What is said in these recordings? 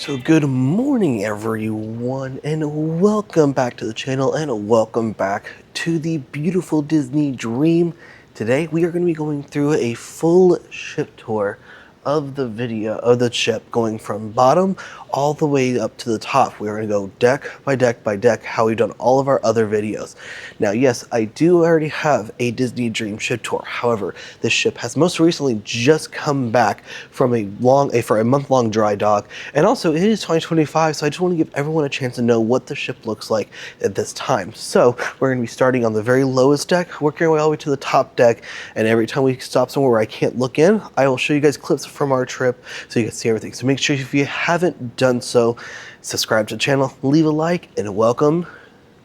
So good morning everyone, and welcome back to the channel, and welcome back to the beautiful Disney Dream. Today we are going to be going through a full ship tour of the ship, going from bottom all the way up to the top. We're going to go deck by deck by deck, how we've done all of our other videos. Now, yes, I do already have a Disney Dream ship tour. However, this ship has most recently just come back from a month-long dry dock, and also it is 2025, so I just want to give everyone a chance to know what the ship looks like at this time. So we're going to be starting on the very lowest deck, working our way all the way to the top deck, and every time we stop somewhere where I can't look in, I will show you guys clips from our trip so you can see everything. So make sure, if you haven't done so, subscribe to the channel, leave a like, and welcome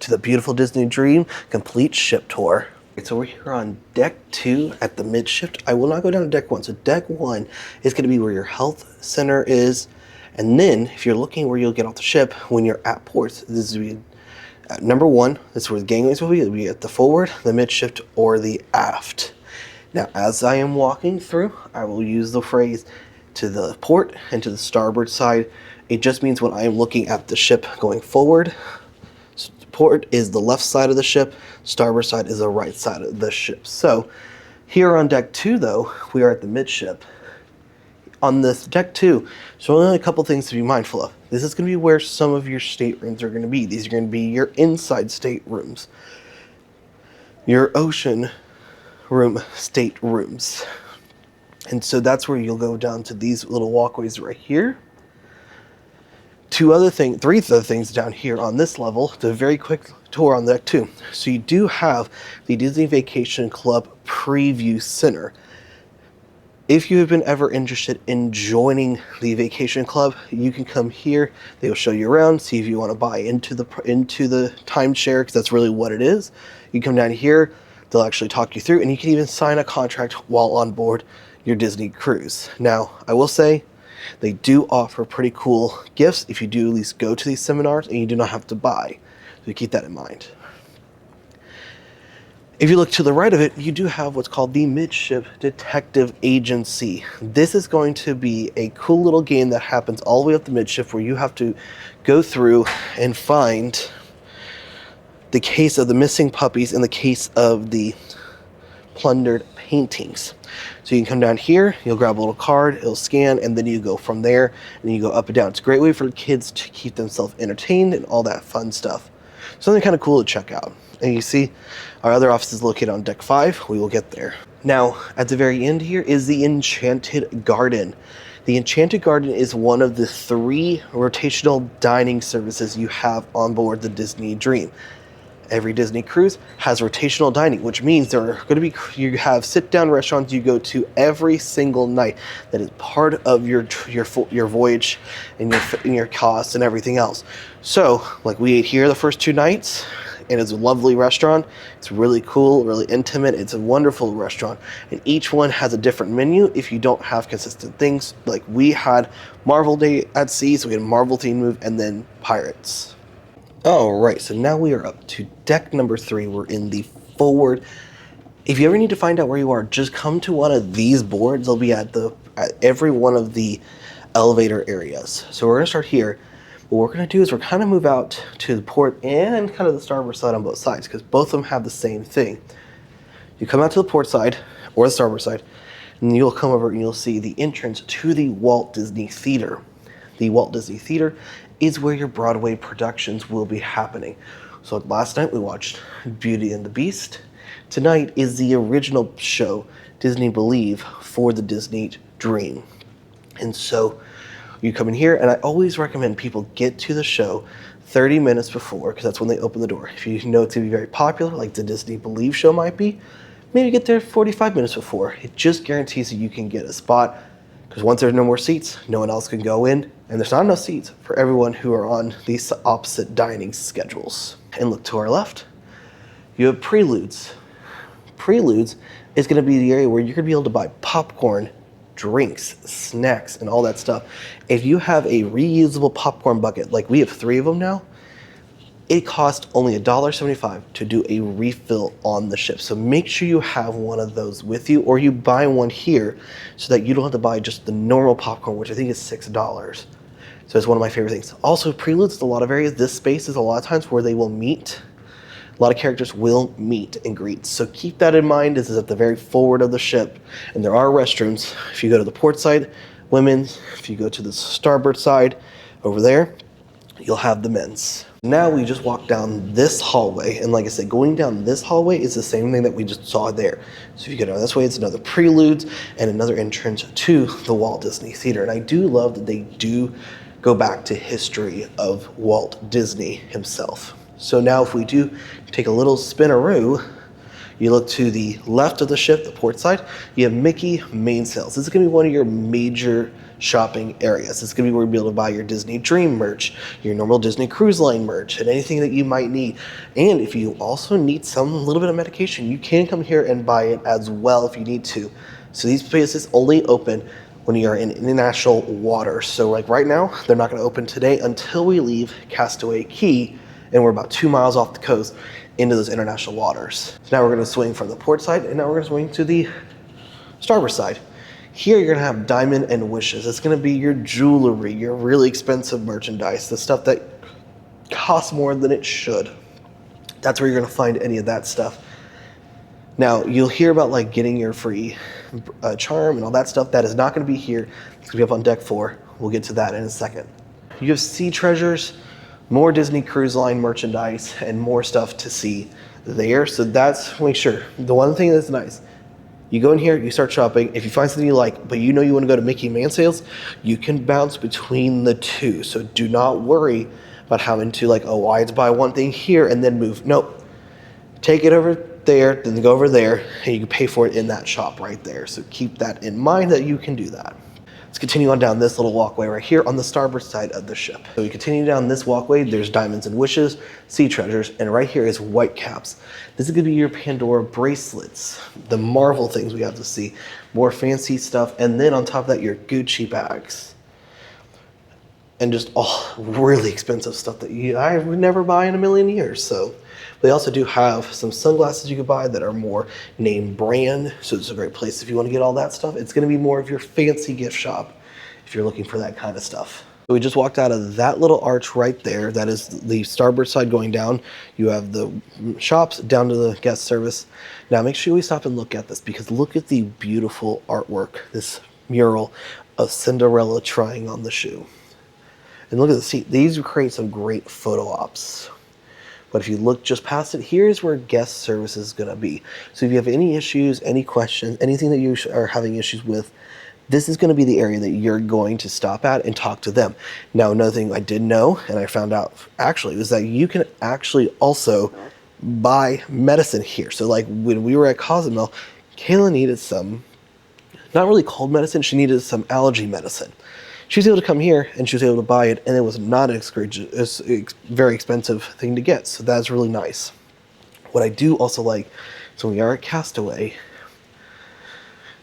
to the beautiful Disney Dream complete ship tour. So we're here on deck 2 at the midshift. I will not go down to deck 1. So deck 1 is going to be where your health center is, and then if you're looking where you'll get off the ship when you're at ports, this is at number 1. This is where the gangways will be. It'll be at the forward, the midshift, or the aft. Now, as I am walking through, I will use the phrase to the port and to the starboard side. It just means when I am looking at the ship going forward, port is the left side of the ship, starboard side is the right side of the ship. So here on deck 2, though, we are at the midship. On this deck 2, so only a couple things to be mindful of. This is going to be where some of your staterooms are going to be. These are going to be your inside staterooms, your ocean room staterooms. And so that's where you'll go down to these little walkways right here. Three other things down here on this level. It's a very quick tour on deck 2. So you do have the Disney Vacation Club Preview Center. If you have been ever interested in joining the Vacation Club, you can come here. They will show you around, see if you want to buy into the timeshare, because that's really what it is. You come down here, they'll actually talk you through, and you can even sign a contract while on board your Disney cruise. Now, I will say, they do offer pretty cool gifts if you do at least go to these seminars, and you do not have to buy. So keep that in mind. If you look to the right of it, you do have what's called the Midship Detective Agency. This is going to be a cool little game that happens all the way up the midship, where you have to go through and find the case of the missing puppies and the case of the plundered paintings. So you can come down here, you'll grab a little card, it'll scan, and then you go from there, and you go up and down. It's a great way for the kids to keep themselves entertained and all that fun stuff. Something kind of cool to check out. And you see our other office is located on deck 5. We will get there. Now, at the very end here is the Enchanted Garden. The Enchanted Garden is one of the 3 rotational dining services you have on board the Disney Dream. Every Disney cruise has rotational dining, which means there are going to be, you have sit-down restaurants you go to every single night. That is part of your voyage and your costs and everything else. So, like we ate here the first 2 nights, and it's a lovely restaurant. It's really cool, really intimate. It's a wonderful restaurant, and each one has a different menu if you don't have consistent things. Like we had Marvel Day at Sea, so we had a Marvel themed move, and then Pirates. Alright, so now we are up to deck number 3. We're in the forward. If you ever need to find out where you are, just come to one of these boards. They'll be at every one of the elevator areas. So we're going to start here. What we're going to do is we're kind of move out to the port and kind of the starboard side on both sides, because both of them have the same thing. You come out to the port side or the starboard side, and you'll come over and you'll see the entrance to the Walt Disney Theater. The Walt Disney Theater is where your Broadway productions will be happening. So last night we watched Beauty and the Beast. Tonight is the original show, Disney Believe, for the Disney Dream. And so you come in here, and I always recommend people get to the show 30 minutes before, because that's when they open the door. If you know it's going to be very popular, like the Disney Believe show might be, maybe get there 45 minutes before. It just guarantees that you can get a spot, because once there's no more seats, no one else can go in, and there's not enough seats for everyone who are on these opposite dining schedules. And look to our left, you have Preludes. Preludes is going to be the area where you're going to be able to buy popcorn, drinks, snacks, and all that stuff. If you have a reusable popcorn bucket, like we have 3 of them now, it costs only $1.75 to do a refill on the ship. So make sure you have one of those with you, or you buy one here so that you don't have to buy just the normal popcorn, which I think is $6. So it's one of my favorite things. Also, preludes in a lot of areas. This space is a lot of times where they will meet. A lot of characters will meet and greet. So keep that in mind. This is at the very forward of the ship. And there are restrooms. If you go to the port side, women's. If you go to the starboard side, over there, you'll have the men's. Now we just walk down this hallway. And like I said, going down this hallway is the same thing that we just saw there. So if you go down this way, it's another preludes and another entrance to the Walt Disney Theater. And I do love that they do go back to history of Walt Disney himself. So now if we do take a little spinaroo, you look to the left of the ship, the port side, you have Mickey Main Sales. This is gonna be one of your major shopping areas. This is gonna be where you'll be able to buy your Disney Dream merch, your normal Disney Cruise Line merch, and anything that you might need. And if you also need a little bit of medication, you can come here and buy it as well if you need to. So these places only open when you are in international waters. So like right now, they're not gonna open today until we leave Castaway Cay, and we're about 2 miles off the coast into those international waters. So now we're gonna swing from the port side, and now we're gonna swing to the starboard side. Here you're gonna have Diamond and Wishes. It's gonna be your jewelry, your really expensive merchandise, the stuff that costs more than it should. That's where you're gonna find any of that stuff. Now, you'll hear about like getting your free charm and all that stuff. That is not gonna be here. It's gonna be up on deck 4. We'll get to that in a second. You have Sea Treasures, more Disney Cruise Line merchandise, and more stuff to see there. So that's, make sure. The one thing that's nice, you go in here, you start shopping. If you find something you like, but you know you wanna go to Mickey Man Sales, you can bounce between the two. So do not worry about having to like, oh, I had to buy one thing here and then move. Nope, take it over there, then go over there, and you can pay for it in that shop right there. So keep that in mind that you can do that. Let's continue on down this little walkway right here on the starboard side of the ship. So we continue down this walkway, there's Diamonds and Wishes, Sea Treasures, and right here is Whitecaps. This is gonna be your Pandora bracelets, the Marvel things we have to see, more fancy stuff, and then on top of that, your Gucci bags. And just all really expensive stuff that I would never buy in a million years. So they also do have some sunglasses you can buy that are more name brand. So it's a great place if you want to get all that stuff. It's going to be more of your fancy gift shop if you're looking for that kind of stuff. So we just walked out of that little arch right there. That is the starboard side going down. You have the shops down to the guest service. Now make sure we stop and look at this, because look at the beautiful artwork, this mural of Cinderella trying on the shoe. And look at the seat. These create some great photo ops. But if you look just past it, here's where guest service is gonna be. So if you have any issues, any questions, anything that you are having issues with, this is gonna be the area that you're going to stop at and talk to them. Now, another thing I did know, and I found out actually, was that you can actually also buy medicine here. So like when we were at Cozumel, Kayla needed some, not really cold medicine, she needed some allergy medicine. She was able to come here and she was able to buy it, and it was not a very expensive thing to get. So that's really nice. What I do also like, so when we are at Castaway,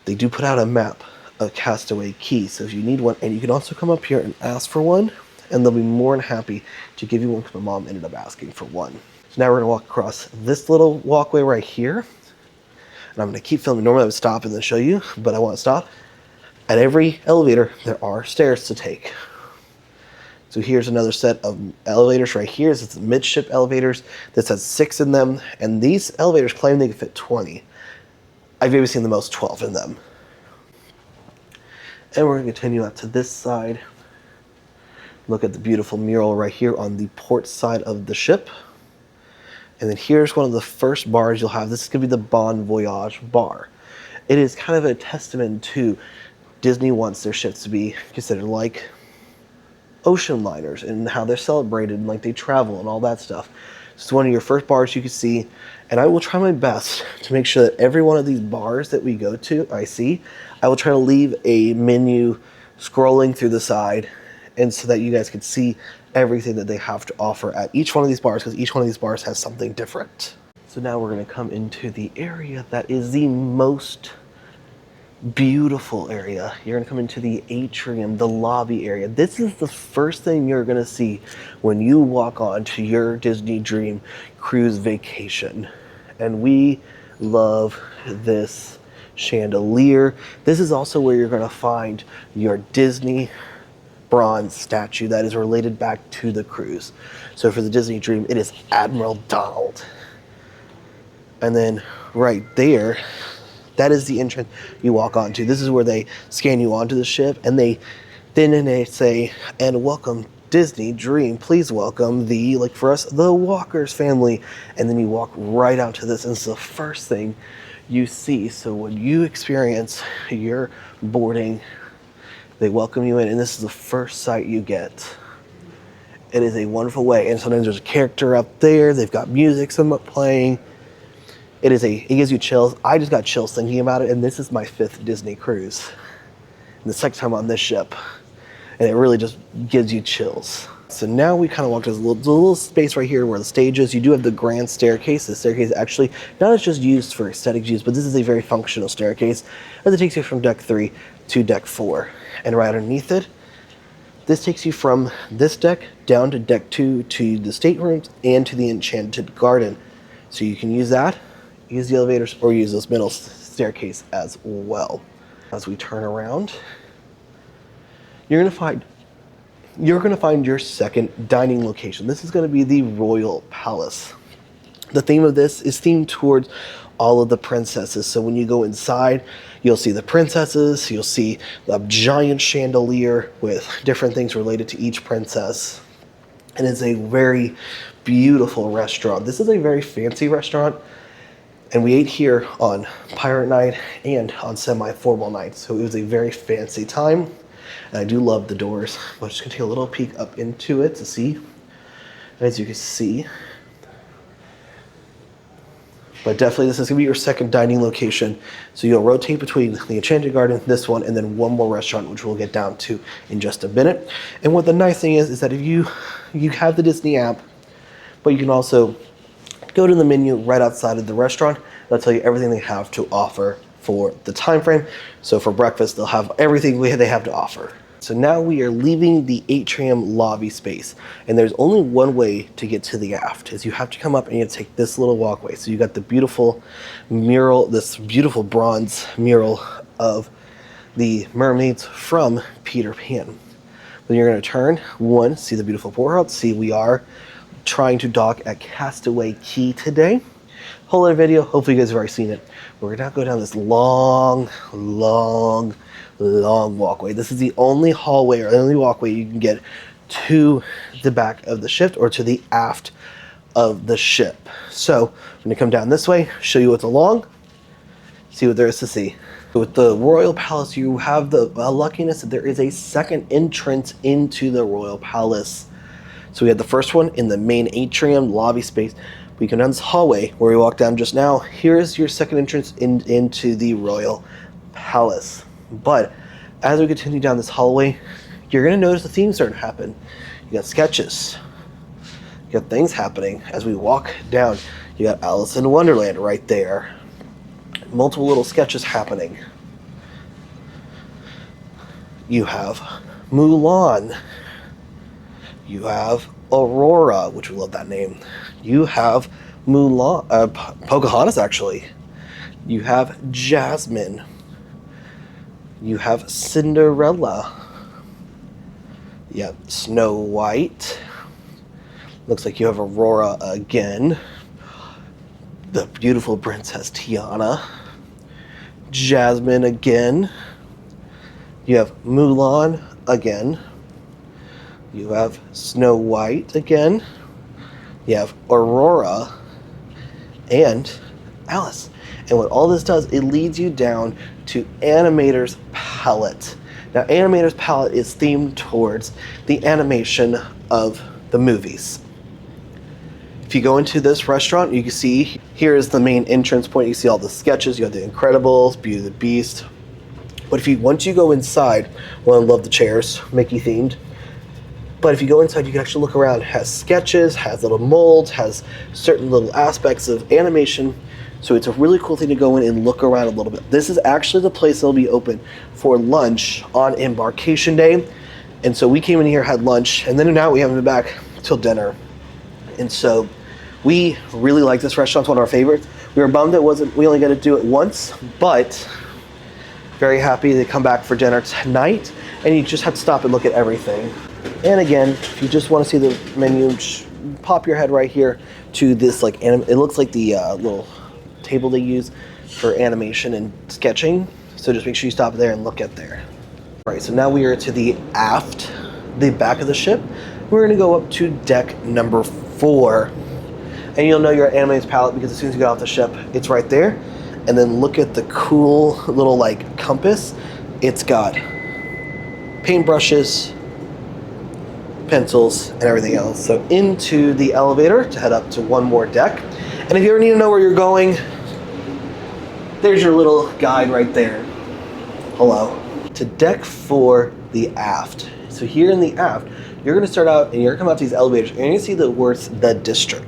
they do put out a map of Castaway Cay. So if you need one, and you can also come up here and ask for one, and they'll be more than happy to give you one, because my mom ended up asking for one. So now we're gonna walk across this little walkway right here. And I'm gonna keep filming. Normally I would stop and then show you, but I wanna stop. At every elevator, there are stairs to take. So here's another set of elevators right here. It's the midship elevators. This has 6 in them, and these elevators claim they can fit 20. I've maybe seen the most 12 in them. And we're gonna continue out to this side. Look at the beautiful mural right here on the port side of the ship. And then here's one of the first bars you'll have. This is gonna be the Bon Voyage bar. It is kind of a testament to Disney wants their ships to be considered like ocean liners, and how they're celebrated and like they travel and all that stuff. It's one of your first bars you can see, and I will try my best to make sure that every one of these bars that we go to, I will try to leave a menu scrolling through the side, and so that you guys can see everything that they have to offer at each one of these bars, because each one of these bars has something different. So now we're gonna come into the area that is the most beautiful area. You're gonna come into the atrium, the lobby area. This is the first thing you're gonna see when you walk on to your Disney Dream cruise vacation. And we love this chandelier. This is also where you're gonna find your Disney bronze statue that is related back to the cruise. So for the Disney Dream, it is Admiral Donald. And then right there, that is the entrance you walk onto. This is where they scan you onto the ship, and they say, and welcome Disney Dream, please welcome the, like for us, the Walkers family. And then you walk right out to this, and it's the first thing you see. So when you experience your boarding, they welcome you in, and this is the first sight you get. It is a wonderful way, and sometimes there's a character up there, they've got music somewhat playing. It gives you chills. I just got chills thinking about it, and this is my 5th Disney cruise. And the 2nd time on this ship. And it really just gives you chills. So now we kind of walk to this little space right here where the stage is. You do have the grand staircase. The staircase actually not is just used for aesthetic use, but this is a very functional staircase as it takes you from deck 3 to deck 4. And right underneath it, this takes you from this deck down to deck 2 to the staterooms and to the Enchanted Garden. So you can use that, use the elevators, or use this middle staircase as well. As we turn around, you're gonna find your second dining location. This is gonna be the Royal Palace. The theme of this is themed towards all of the princesses. So when you go inside, you'll see the princesses, you'll see a giant chandelier with different things related to each princess. And it's a very beautiful restaurant. This is a very fancy restaurant. And we ate here on Pirate Night and on semi-formal nights. So it was a very fancy time. And I do love the doors. I'm just gonna take a little peek up into it to see. As you can see. But definitely this is gonna be your second dining location. So you'll rotate between the Enchanted Garden, this one, and then one more restaurant, which we'll get down to in just a minute. And what the nice thing is that if you have the Disney app, but you can also go to the menu right outside of the restaurant. They'll tell you everything they have to offer for the time frame. So for breakfast, they'll have everything they have to offer. So now we are leaving the atrium lobby space, and there's only one way to get to the aft, is you have to come up and you have to take this little walkway. So you got the beautiful mural, this beautiful bronze mural of the mermaids from Peter Pan. Then you're gonna turn, one, see the beautiful porthouse, see we are trying to dock at Castaway Key today. Whole other video, hopefully you guys have already seen it. We're gonna go down this long walkway. This is the only hallway or the only walkway you can get to the back of the ship or to the aft of the ship. So I'm gonna come down this way, show you what's along, see what there is to see. With the Royal Palace, you have the luckiness that there is a second entrance into the Royal Palace. So we had the first one in the main atrium lobby space. We come down this hallway where we walked down just now. Here's your second entrance into the Royal Palace. But as we continue down this hallway, you're gonna notice the themes starting to happen. You got sketches, you got things happening as we walk down. You got Alice in Wonderland right there. Multiple little sketches happening. You have Mulan. You have Aurora, which we love that name. You have Mulan, Pocahontas actually. You have Jasmine. You have Cinderella. You have Snow White. Looks like you have Aurora again. The beautiful Princess Tiana. Jasmine again. You have Mulan again. You have Snow White again. You have Aurora and Alice. And what all this does, it leads you down to Animator's Palate. Now, Animator's Palate is themed towards the animation of the movies. If you go into this restaurant, you can see here is the main entrance point. You see all the sketches. You have The Incredibles, Beauty and the Beast. But once you go inside, well, I love the chairs, Mickey themed. But if you go inside, you can actually look around. It has sketches, has little molds, has certain little aspects of animation. So it's a really cool thing to go in and look around a little bit. This is actually the place that'll be open for lunch on Embarkation Day. And so we came in here, had lunch, and then now we haven't been back till dinner. And so we really like this restaurant. It's one of our favorites. We were bummed we only got to do it once, but very happy they come back for dinner tonight, and you just have to stop and look at everything. And again, if you just want to see the menu, pop your head right here to this, like, it looks like the little table they use for animation and sketching. So just make sure you stop there and look at there. All right, so now we are to the aft, the back of the ship. We're going to go up to deck number 4. And you'll know you're at Animator's Palate because as soon as you get off the ship, it's right there. And then look at the cool little, like, compass. It's got paintbrushes, pencils, and everything else. So into the elevator to head up to one more deck. And if you ever need to know where you're going, there's your little guide right there. Hello. To deck 4, the aft. So here in the aft, you're going to start out and you're going to come out to these elevators and you're going to see the words "the district."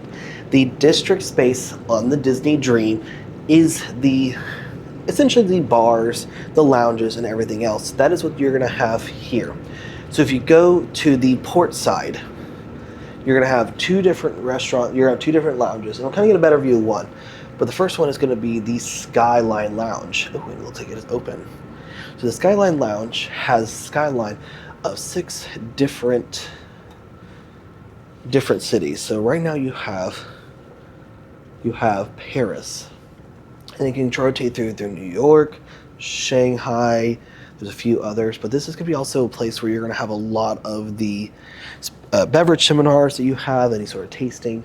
The district space on the Disney Dream is essentially the bars, the lounges, and everything else. That is what you're going to have here. So if you go to the port side, you're going to have 2 different restaurants, you're going to have 2 different lounges, and I'll kind of get a better view of one. But the first one is going to be the Skyline Lounge. Oh, and it looks like it is open. So the Skyline Lounge has skyline of 6 different cities. So right now you have Paris, and you can rotate through New York, Shanghai. There's a few others, but this is going to be also a place where you're going to have a lot of the beverage seminars that you have, any sort of tasting.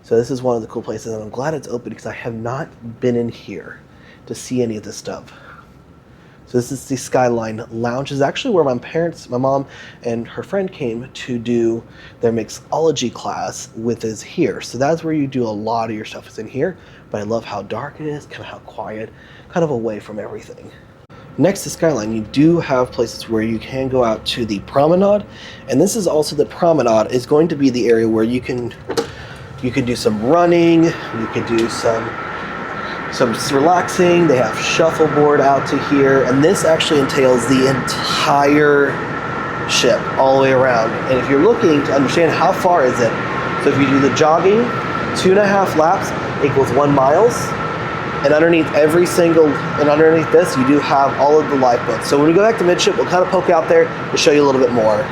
So this is one of the cool places, and I'm glad it's open because I have not been in here to see any of this stuff. So this is the Skyline Lounge. This is actually where my mom and her friend came to do their mixology class with us here. So that's where you do a lot of your stuff is in here. But I love how dark it is, kind of how quiet, kind of away from everything. Next to Skyline, you do have places where you can go out to the Promenade. And this is also the Promenade is going to be the area where you can do some running, you could do some relaxing. They have shuffleboard out to here, and this actually entails the entire ship all the way around. And if you're looking to understand how far is it, so if you do the jogging, 2.5 laps equals 1 mile, and underneath this you do have all of the lifeboats. So when we go back to midship, we'll kind of poke out there to show you a little bit more.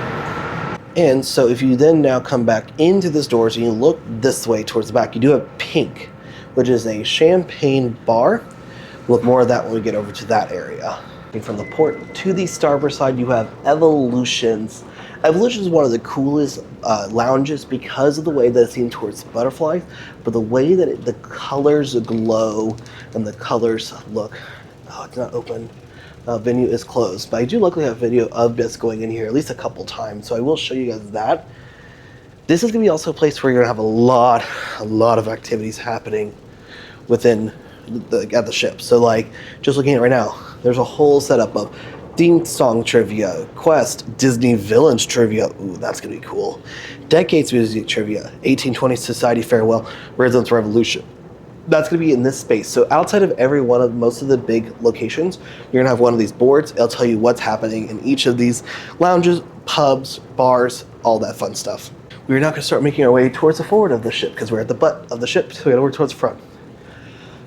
And so if you then now come back into this doors and you look this way towards the back, you do have Pink, which is a champagne bar. We'll have more of that when we get over to that area. And from the port to the starboard side, you have Evolutions. Evolutions is one of the coolest lounges because of the way that it's seen towards butterflies, but the way that the colors glow and the colors look. Oh, it's not open. Venue is closed, but I do luckily have video of this going in here at least a couple times, so I will show you guys that. This is going to be also a place where you're going to have a lot of activities happening within at the ship. So like, just looking at it right now, there's a whole setup of theme song trivia, Quest, Disney Villains trivia. Ooh, that's going to be cool. Decades music trivia, 1820s Society Farewell, Renaissance Revolution. That's going to be in this space. So outside of most of the big locations, you're going to have one of these boards. It'll tell you what's happening in each of these lounges, pubs, bars, all that fun stuff. We're now going to start making our way towards the forward of the ship because we're at the butt of the ship, so we got to work towards the front.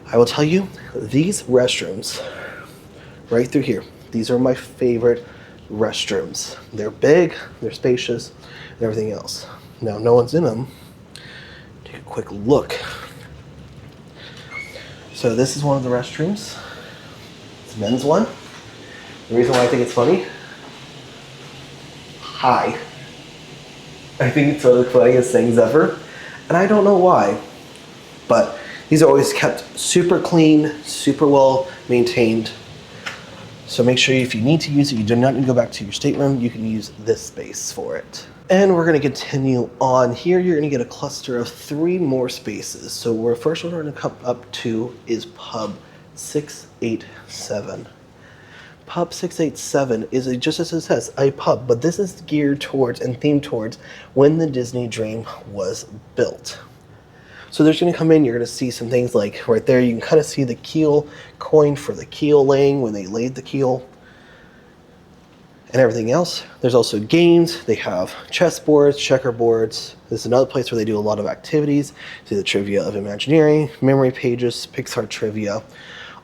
I will tell you, these restrooms right through here, these are my favorite restrooms. They're big, they're spacious, and everything else. Now, no one's in them. Take a quick look. So this is one of the restrooms. It's a men's one. The reason why I think it's funny, hi. I think it's one of the funniest things ever. And I don't know why, but these are always kept super clean, super well maintained. So make sure if you need to use it, you do not need to go back to your stateroom. You can use this space for it. And we're going to continue on here. You're going to get a cluster of 3 more spaces. So our first one we're going to come up to is Pub 687. Pub 687 is just as it says, a pub, but this is geared towards and themed towards when the Disney Dream was built. So there's going to come in, you're going to see some things like right there, you can kind of see the keel coin for the keel laying when they laid the keel and everything else. There's also games. They have chessboards, checkerboards. This is another place where they do a lot of activities. See the trivia of Imagineering, memory pages, Pixar trivia,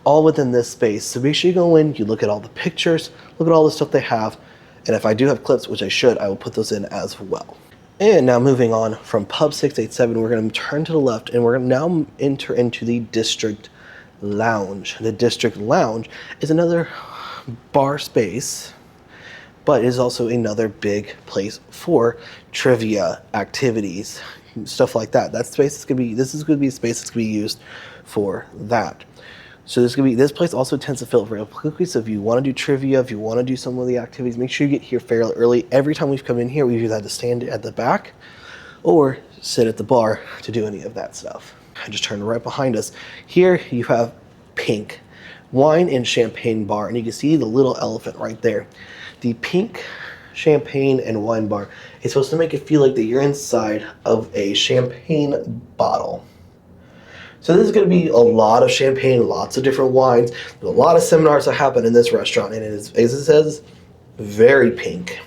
all within this space. So make sure you go in, you look at all the pictures, look at all the stuff they have, and if I do have clips, which I should, I will put those in as well. And now moving on from Pub 687, we're going to turn to the left, and we're going to now enter into the District Lounge. The District Lounge is another bar space, but it is also another big place for trivia, activities, stuff like that. That space is going to be, this is going to be a space that's going to be used for that. So this place also tends to fill up real quickly. So if you want to do trivia, if you want to do some of the activities, make sure you get here fairly early. Every time we've come in here, we've either had to stand at the back or sit at the bar to do any of that stuff. I just turned right behind us. Here you have Pink Wine and Champagne Bar, and you can see the little elephant right there. The Pink Champagne and Wine Bar is supposed to make it feel like that you're inside of a champagne bottle. So this is going to be a lot of champagne, lots of different wines, a lot of seminars that happen in this restaurant, and it is, as it says, very pink.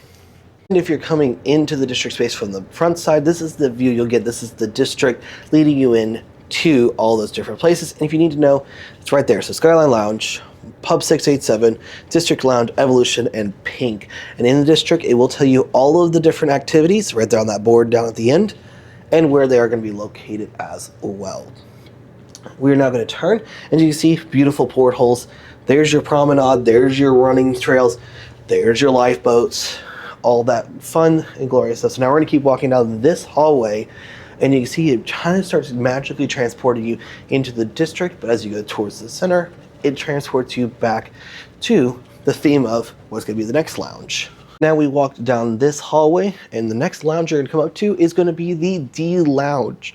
And if you're coming into the district space from the front side, this is the view you'll get. This is the district leading you in to all those different places. And if you need to know, it's right there. So Skyline Lounge, Pub 687, District Lounge, Evolution, and Pink. And in the district, it will tell you all of the different activities right there on that board down at the end, and where they are going to be located as well. We're now going to turn, and you can see beautiful portholes. There's your promenade, there's your running trails, there's your lifeboats, all that fun and glorious stuff. So now we're going to keep walking down this hallway, and you can see it kind of starts magically transporting you into the district, but as you go towards the center, it transports you back to the theme of what's going to be the next lounge. Now we walked down this hallway, and the next lounge you're going to come up to is going to be the D Lounge.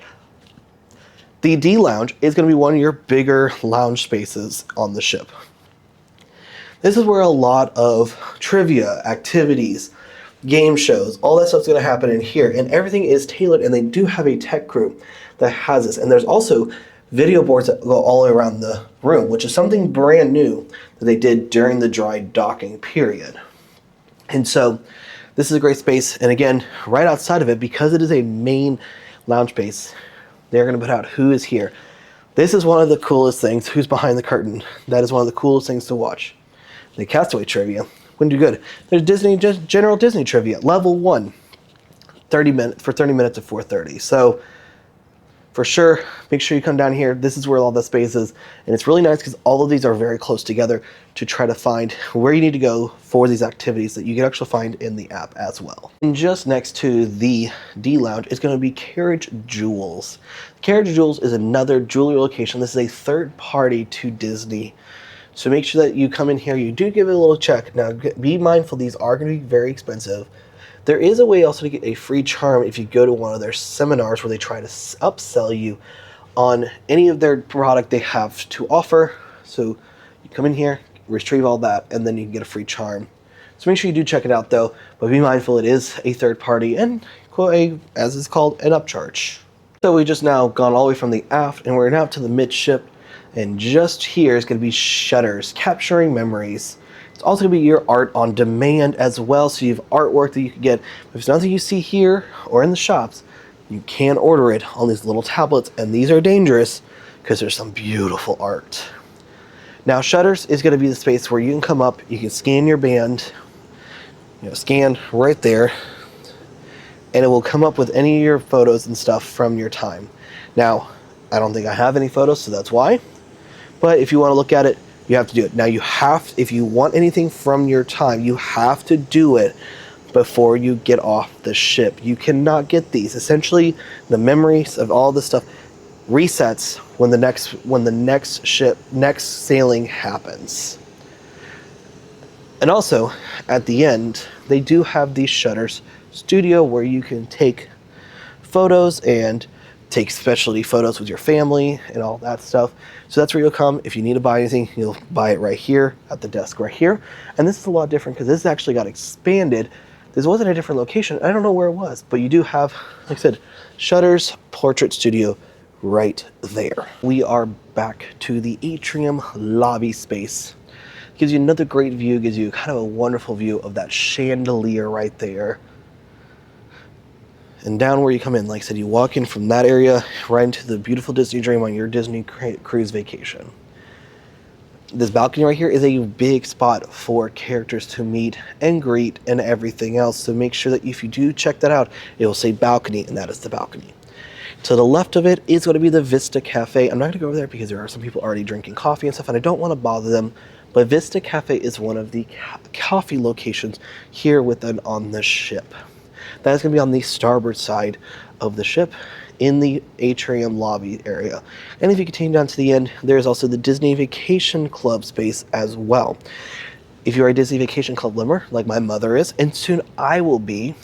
The D Lounge is going to be one of your bigger lounge spaces on the ship. This is where a lot of trivia, activities, game shows, all that stuff's going to happen in here, and everything is tailored, and they do have a tech crew that has this. And there's also video boards that go all around the room, which is something brand new that they did during the dry docking period. And so this is a great space, and again, right outside of it, because it is a main lounge space, they're going to put out who is here. This is one of the coolest things. Who's behind the curtain? That is one of the coolest things to watch. The Castaway trivia wouldn't do good. There's Disney, just general Disney trivia, level 1, 30 minutes for 30 minutes at 4:30. So for sure, make sure you come down here. This is where all the space is, and it's really nice because all of these are very close together to try to find where you need to go for these activities that you can actually find in the app as well. And just next to the D Lounge is going to be Carriage Jewels. Carriage Jewels is another jewelry location. This is a third party to Disney. So make sure that you come in here, you do give it a little check. Now be mindful, these are going to be very expensive. There is a way also to get a free charm if you go to one of their seminars where they try to upsell you on any of their product they have to offer. So you come in here, retrieve all that, and then you can get a free charm. So make sure you do check it out though, but be mindful it is a third party and as it's called, an upcharge. So we just now gone all the way from the aft, and we're now to the midship, and just here is going to be shutters, capturing memories. It's also going to be your art on demand as well, so you have artwork that you can get. If there's nothing you see here or in the shops, you can order it on these little tablets, and these are dangerous because there's some beautiful art. Now shutters is going to be the space where you can come up, you can scan your band, scan right there, and it will come up with any of your photos and stuff from your time. Now, I don't think I have any photos, so that's why. But if you want to look at it, you have to do it. Now if you want anything from your time, you have to do it before you get off the ship. You cannot get these. Essentially, the memories of all this stuff resets when the next sailing happens. And also, at the end, they do have these shutters studio where you can take photos and take specialty photos with your family and all that stuff. So that's where you'll come. If you need to buy anything, you'll buy it right here at the desk right here. And this is a lot different because this actually got expanded. This wasn't a different location. I don't know where it was, but you do have, like I said, shutters, portrait studio right there. We are back to the Atrium lobby space. Gives you another great view, gives you kind of a wonderful view of that chandelier right there. And down where you come in, like I said, you walk in from that area right into the beautiful Disney Dream on your Disney cruise vacation. This balcony right here is a big spot for characters to meet and greet and everything else. So make sure that if you do check that out, it will say balcony, and that is the balcony. To the left of it is going to be the Vista Cafe. I'm not going to go over there because there are some people already drinking coffee and stuff, and I don't want to bother them. But Vista Cafe is one of the coffee locations here on the ship. That is going to be on the starboard side of the ship in the atrium lobby area. And if you continue down to the end, there's also the Disney Vacation Club space as well. If you're a Disney Vacation Club member, like my mother is, and soon I will be,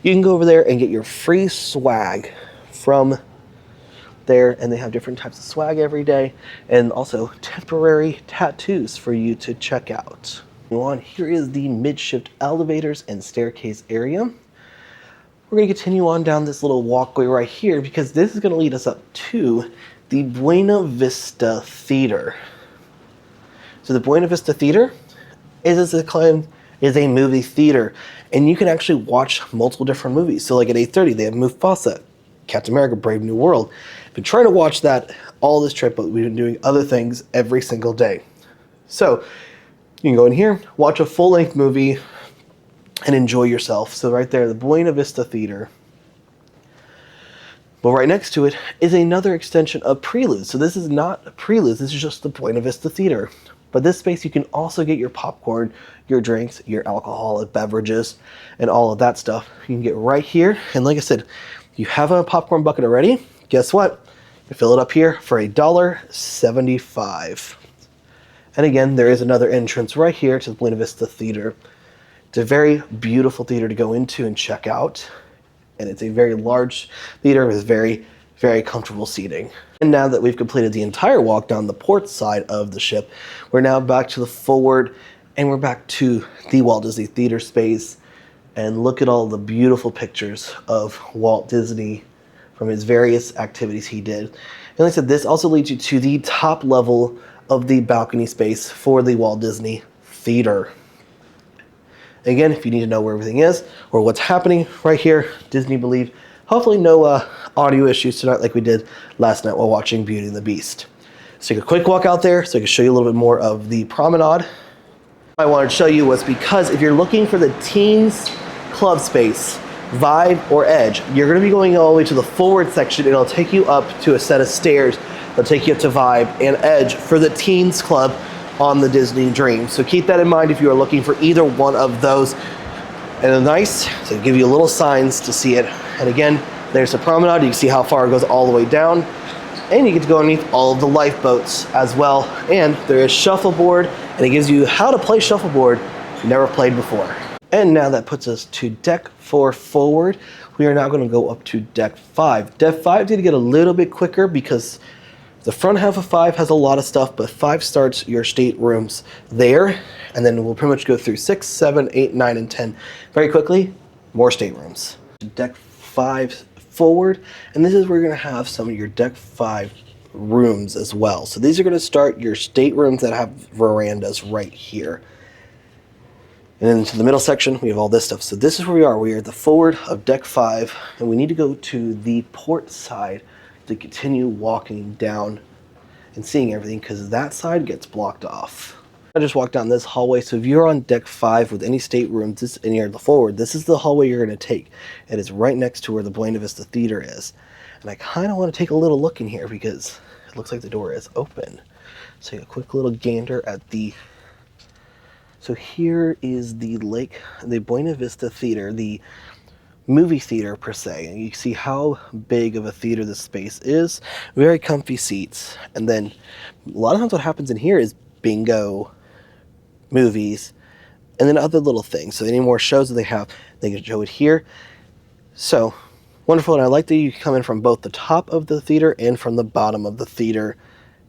you can go over there and get your free swag from there, and they have different types of swag every day, and also temporary tattoos for you to check out. Here is the midship elevators and staircase area. We're going to continue on down this little walkway right here because this is going to lead us up to the Buena Vista Theater. So the Buena Vista Theater is a movie theater, and you can actually watch multiple different movies. So like at 8:30 they have Mufasa, Captain America, Brave New World. I've been trying to watch that all this trip, but we've been doing other things every single day. So you can go in here, watch a full-length movie, and enjoy yourself. So right there, the Buena Vista Theater. But right next to it is another extension of Prelude. So this is not Prelude, this is just the Buena Vista Theater. But this space, you can also get your popcorn, your drinks, your alcoholic beverages, and all of that stuff. You can get right here. And like I said, you have a popcorn bucket already. Guess what? You fill it up here for $1.75. And again, there is another entrance right here to the Buena Vista Theater. It's a very beautiful theater to go into and check out. And it's a very large theater with very, very comfortable seating. And now that we've completed the entire walk down the port side of the ship, we're now back to the forward, and we're back to the Walt Disney Theater space. And look at all the beautiful pictures of Walt Disney from his various activities he did. And like I said, this also leads you to the top level of the balcony space for the Walt Disney Theater. Again, if you need to know where everything is or what's happening right here, Disney Believe. Hopefully no audio issues tonight like we did last night while watching Beauty and the Beast. So take a quick walk out there so I can show you a little bit more of the promenade. I wanted to show you was because if you're looking for the teens club space, Vibe or Edge, you're going to be going all the way to the forward section, and it'll take you up to a set of stairs. It'll take you up to Vibe and Edge for the teens club on the Disney Dream. So keep that in mind if you are looking for either one of those. And they're nice, so give you little signs to see it. And again, there's the promenade. You can see how far it goes all the way down. And you get to go underneath all of the lifeboats as well. And there is shuffleboard, and it gives you how to play shuffleboard if you've never played before. And now that puts us to deck 4 forward. We are now going to go up to deck 5. Deck 5 did get a little bit quicker because the front half of 5 has a lot of stuff, but 5 starts your staterooms there, and then we'll pretty much go through 6, 7, 8, 9, and 10 very quickly. More staterooms. Deck 5 forward, and this is where you're going to have some of your deck 5 rooms as well. So these are going to start your staterooms that have verandas right here. And then to the middle section, we have all this stuff. So this is where we are. We are at the forward of deck 5, and we need to go to the port side to continue walking down and seeing everything, because that side gets blocked off. I just walked down this hallway. So if you're on deck 5 with any staterooms and you're at the forward, this is the hallway you're going to take. It is right next to where the Buena Vista Theater is. And I kind of want to take a little look in here because it looks like the door is open. So take a quick little gander at the... So here is the Buena Vista Theater, the movie theater per se, and you see how big of a theater this space is. Very comfy seats. And then a lot of times what happens in here is bingo, movies, and then other little things. So any more shows that they have, they can show it here. So wonderful. And I like that you come in from both the top of the theater and from the bottom of the theater.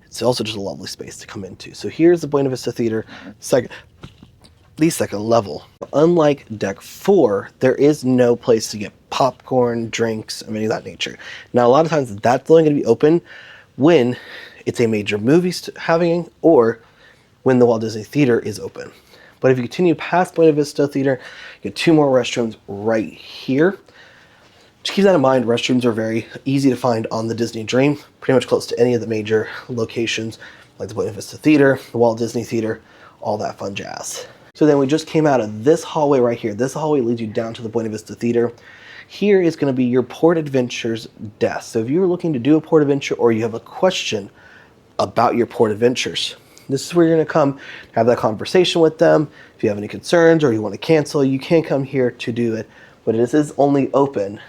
It's also just a lovely space to come into. So here's the Buena Vista Theater, the second level. Unlike deck 4, there is no place to get popcorn, drinks, and any of that nature. Now, a lot of times that's only going to be open when it's a major movie having, or when the Walt Disney Theater is open. But if you continue past Buena Vista Theater, you get 2 more restrooms right here. Just keep that in mind. Restrooms are very easy to find on the Disney Dream, pretty much close to any of the major locations. like the Buena Vista Theater, the Walt Disney Theater, all that fun jazz. So then we just came out of this hallway right here. This hallway leads you down to the Buena Vista Theater. Here is going to be your Port Adventures desk. So if you're looking to do a port adventure or you have a question about your port adventures, this is where you're going to come have that conversation with them. If you have any concerns or you want to cancel, you can come here to do it. But this is only open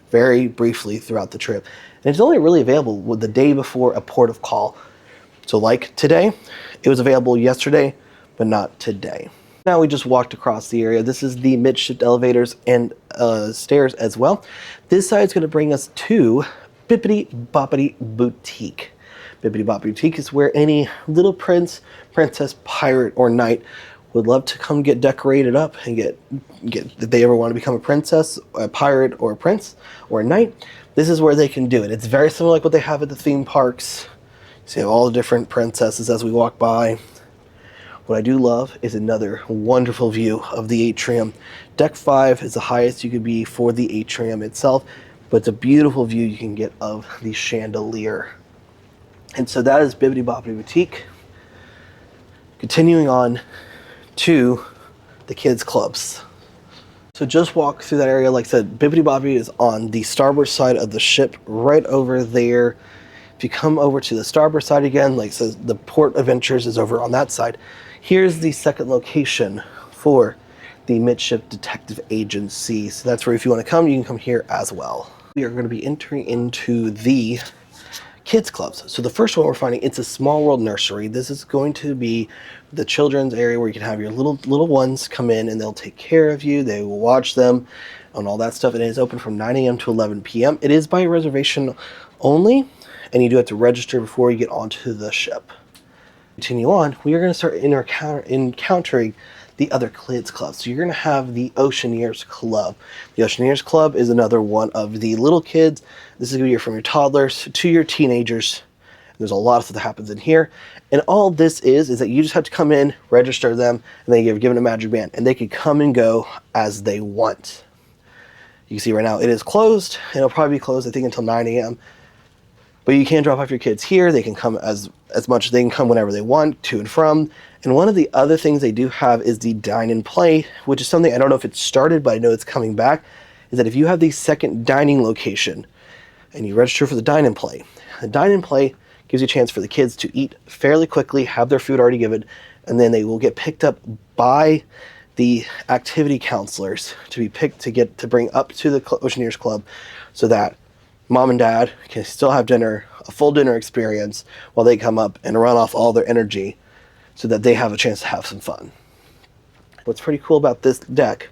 very briefly throughout the trip. And it's only really available with the day before a port of call. So like today, it was available yesterday, but not today. Now we just walked across the area. This is the midship elevators and stairs as well. This side is going to bring us to Bippity Boppity Boutique. Bippity Boppity Boutique is where any little prince, princess, pirate, or knight would love to come get decorated up and get if they ever want to become a princess, a pirate, or a prince, or a knight. This is where they can do it. It's very similar like what they have at the theme parks. You see all the different princesses as we walk by. What I do love is another wonderful view of the atrium. Deck 5 is the highest you could be for the atrium itself, but it's a beautiful view you can get of the chandelier. And so that is Bippity Boppity Boutique. Continuing on to the kids' clubs. So just walk through that area. Like I said, Bippity Boppity is on the starboard side of the ship, right over there. If you come over to the starboard side again, like it says, the Port Adventures is over on that side. Here's the second location for the Midship Detective Agency. So that's where if you want to come, you can come here as well. We are going to be entering into the kids clubs. So the first one we're finding, it's a Small World Nursery. This is going to be the children's area where you can have your little ones come in and they'll take care of you. They will watch them and all that stuff. And it is open from 9 a.m. to 11 p.m. It is by reservation only, and you do have to register before you get onto the ship. Continue on, we are going to start encountering the other kids clubs. So you're going to have the Oceaneers Club. The Oceaneers Club is another one of the little kids. This is going to be from your toddlers to your teenagers. There's a lot of stuff that happens in here. And all this is that you just have to come in, register them, and then you're given a magic band. And they can come and go as they want. You can see right now it is closed. And it'll probably be closed, I think, until 9 a.m. But you can drop off your kids here. They can come as much as they can come whenever they want, to and from. And one of the other things they do have is the dine and play, which is something I don't know if it's started, but I know it's coming back, is that if you have the second dining location and you register for the dine and play, the dine and play gives you a chance for the kids to eat fairly quickly, have their food already given, and then they will get picked up by the activity counselors to be picked to bring up to the Oceaneers Club so that mom and dad can still have dinner, a full dinner experience, while they come up and run off all their energy so that they have a chance to have some fun. What's pretty cool about this deck,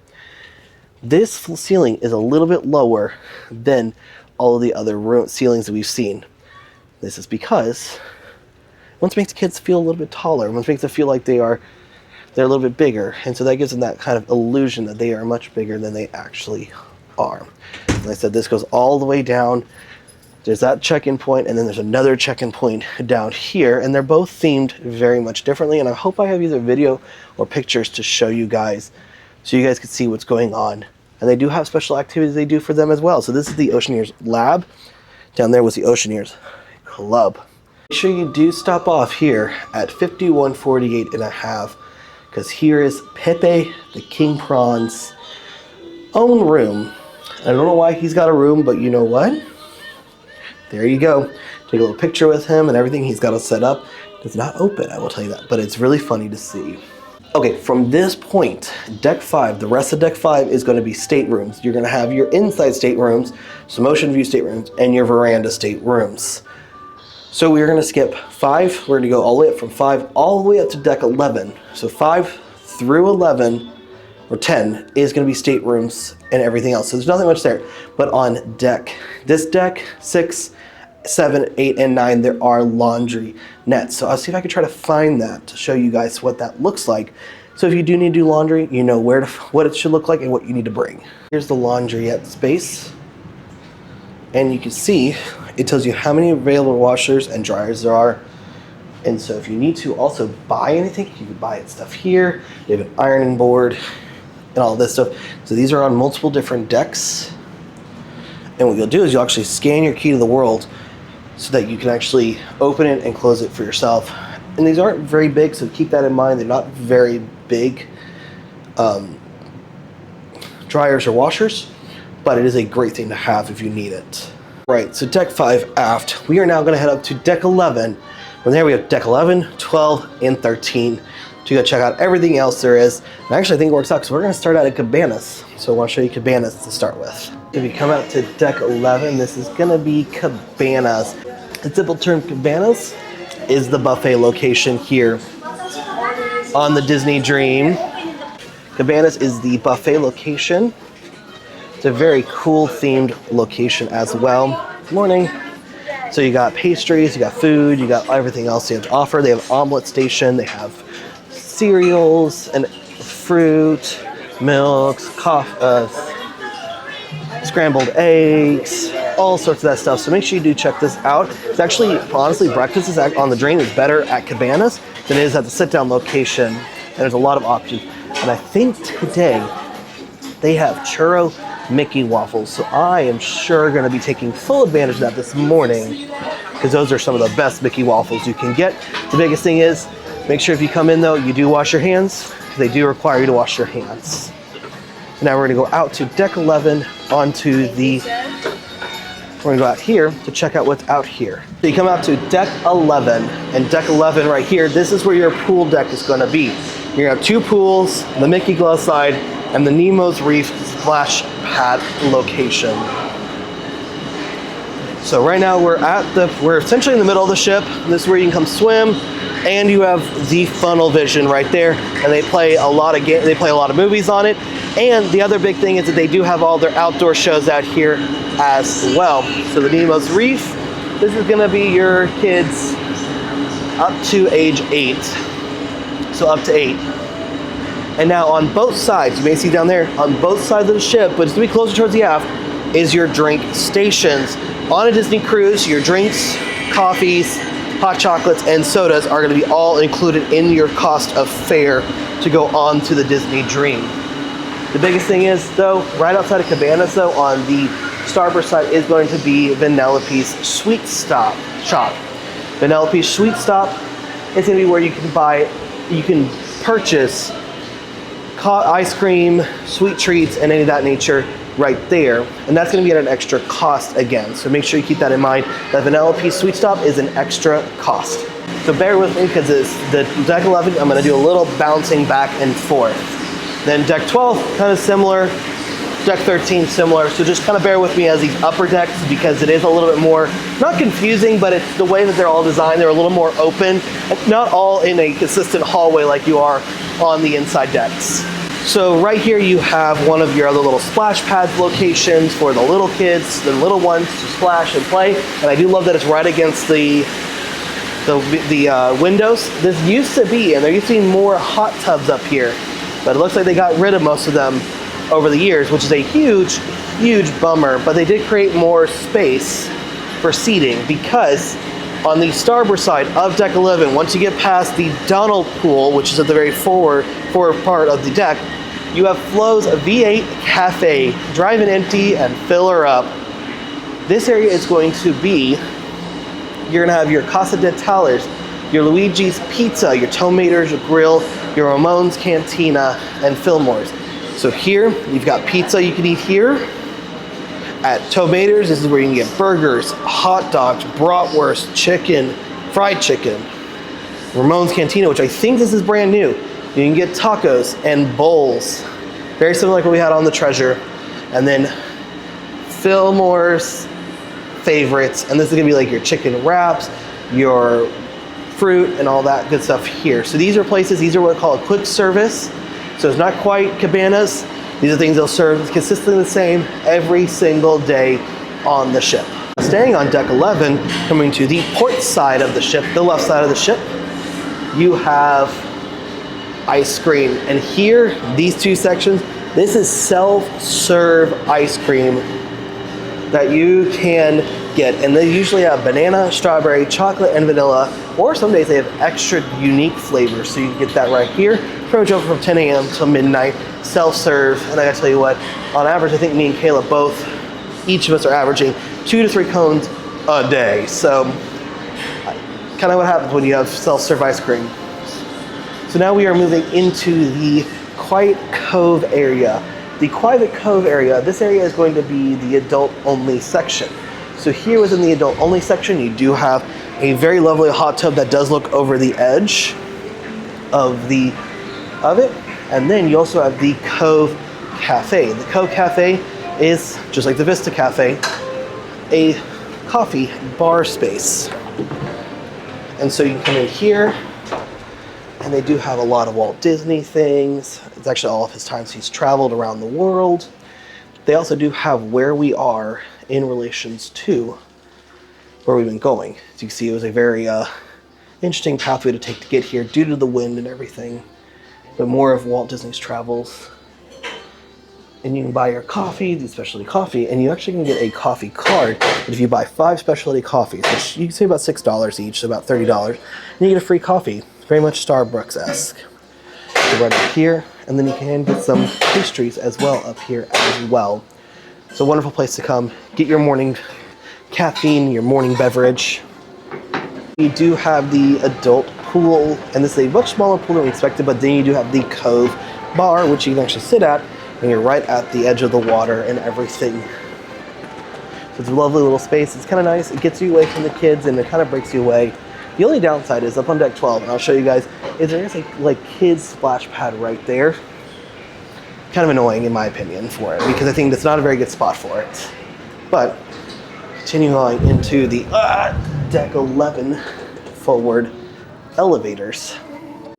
this ceiling is a little bit lower than all of the other ceilings that we've seen. This is because once makes the kids feel a little bit taller, once makes them feel like they're a little bit bigger, and so that gives them that kind of illusion that they are much bigger than they actually are. As I said, this goes all the way down. There's that check-in point, and then there's another check-in point down here, and they're both themed very much differently, and I hope I have either video or pictures to show you guys so you guys can see what's going on. And they do have special activities they do for them as well. So this is the Oceaneers Lab. Down there was the Oceaneers Club. Make sure you do stop off here at 5148 and a half, because here is Pepe the King Prawn's own room. I don't know why he's got a room, but you know what? There you go. Take a little picture with him and everything. He's got it set up. It's not open, I will tell you that, but it's really funny to see. Okay, from this point, deck 5, the rest of deck 5 is going to be staterooms. You're going to have your inside staterooms, some ocean view staterooms, and your veranda staterooms. So we're going to skip 5. We're going to go all the way up from 5 all the way up to deck 11. So 5 through 11 or 10 is going to be staterooms and everything else. So there's nothing much there. But on this deck 6, 7, 8, and 9, there are laundry nets. So I'll see if I can try to find that to show you guys what that looks like. So if you do need to do laundry, you know what it should look like and what you need to bring. Here's the laundryette space. And you can see it tells you how many available washers and dryers there are. And so if you need to also buy anything, you can buy stuff here. They have an ironing board and all this stuff. So these are on multiple different decks. And what you'll do is you'll actually scan your key to the world so that you can actually open it and close it for yourself And these aren't very big, so keep that in mind. They're not very big dryers or washers, but it is a great thing to have if you need it. Right, so deck 5 aft. We are now going to head up to deck 11. From there we have deck 11, 12, and 13 to go check out everything else there is. And actually I think it works out because we're going to start out at Cabanas. So I want to show you Cabanas to start with. If you come out to deck 11, this is going to be Cabanas. The simple term Cabanas is the buffet location here on the Disney Dream. Cabanas is the buffet location. It's a very cool themed location as well. Good morning. So you got pastries, you got food, you got everything else you have to offer. They have omelet station, they have cereals and fruit, milks, coffee, scrambled eggs, all sorts of that stuff. So make sure you do check this out. It's actually, honestly, breakfast is on the Dream is better at Cabanas than it is at the sit-down location. And there's a lot of options. And I think today they have churro Mickey waffles. So I am sure going to be taking full advantage of that this morning because those are some of the best Mickey waffles you can get. The biggest thing is make sure if you come in though, you do wash your hands. They do require you to wash your hands. Now we're going to go out to deck 11 onto the, we're going to go out here to check out what's out here. So you come out to deck 11 and deck 11 right here, this is where your pool deck is going to be. You're going to have two pools, the Mickey Glove side and the Nemo's Reef splash pad location. So right now we're essentially in the middle of the ship. This is where you can come swim, and you have the funnel vision right there. And they play a lot of movies on it. And the other big thing is that they do have all their outdoor shows out here as well. So the Nemo's Reef, this is going to be your kids up to age 8. So up to 8. And now on both sides, you may see down there, on both sides of the ship, but it's going to be closer towards the aft, is your drink stations. On a Disney cruise, your drinks, coffees, hot chocolates, and sodas are going to be all included in your cost of fare to go on to the Disney Dream. The biggest thing is, though, right outside of Cabanas, though, on the starboard side is going to be Vanellope's Sweet Stop shop. Vanellope's Sweet Stop is going to be where you can purchase ice cream, sweet treats, and any of that nature right there. And that's going to be at an extra cost again. So make sure you keep that in mind. That Vanellope's Sweet Stop is an extra cost. So bear with me because the deck 11, I'm going to do a little bouncing back and forth. Then deck 12, kind of similar. Deck 13, similar. So just kind of bear with me as these upper decks because it is a little bit more, not confusing, but it's the way that they're all designed. They're a little more open, not all in a consistent hallway like you are on the inside decks. So right here you have one of your other little splash pads locations for the little kids, the little ones to splash and play. And I do love that it's right against the windows. This used to be, and there used to be more hot tubs up here, but it looks like they got rid of most of them over the years, which is a huge, huge bummer. But they did create more space for seating because on the starboard side of deck 11, once you get past the Donald pool, which is at the very forward part of the deck, you have Flo's V8 Cafe. Drive it empty and fill her up. This area is going to be, you're gonna have your Casa de Talers, your Luigi's Pizza, your Tomater's Grill, your Ramon's Cantina, and Fillmore's. So here, you've got pizza you can eat here. At Tomater's, this is where you can get burgers, hot dogs, bratwurst, chicken, fried chicken. Ramon's Cantina, which I think this is brand new. You can get tacos and bowls. Very similar like what we had on the Treasure. And then Fillmore's favorites. And this is gonna be like your chicken wraps, your fruit, and all that good stuff here. So these are places, these are what I call a quick service. So it's not quite Cabanas. These are things they'll serve consistently the same every single day on the ship. Staying on deck 11, coming to the port side of the ship, the left side of the ship, you have ice cream. And here, these two sections, this is self-serve ice cream that you can get. And they usually have banana, strawberry, chocolate, and vanilla, or some days they have extra unique flavors. So you can get that right here. Pretty much open from 10 a.m. till midnight, self-serve. And I gotta tell you what, on average, I think me and Kayla both, each of us are averaging 2 to 3 cones a day. So kind of what happens when you have self-serve ice cream. So now we are moving into the Quiet Cove area. The Quiet Cove area, this area is going to be the adult-only section. So here within the adult-only section, you do have a very lovely hot tub that does look over the edge of it. And then you also have the Cove Cafe. The Cove Cafe is, just like the Vista Cafe, a coffee bar space. And so you can come in here, and they do have a lot of Walt Disney things. It's actually all of his times he's traveled around the world. They also do have where we are in relations to where we've been going. As you can see, it was a very interesting pathway to take to get here due to the wind and everything. But more of Walt Disney's travels. And you can buy your coffee, the specialty coffee, and you actually can get a coffee card. But if you buy 5 specialty coffees, which you can save about $6 each, so about $30, and you get a free coffee. Very much Starbucks-esque. So right up here, and then you can get some pastries as well up here as well. It's a wonderful place to come. Get your morning caffeine, your morning beverage. You do have the adult pool, and this is a much smaller pool than we expected, but then you do have the Cove Bar, which you can actually sit at, and you're right at the edge of the water and everything. So it's a lovely little space. It's kind of nice. It gets you away from the kids, and it kind of breaks you away. The only downside is up on deck 12, and I'll show you guys, is there is a like kids splash pad right there. Kind of annoying in my opinion for it, because I think it's not a very good spot for it. But continuing on into the deck 11 forward elevators.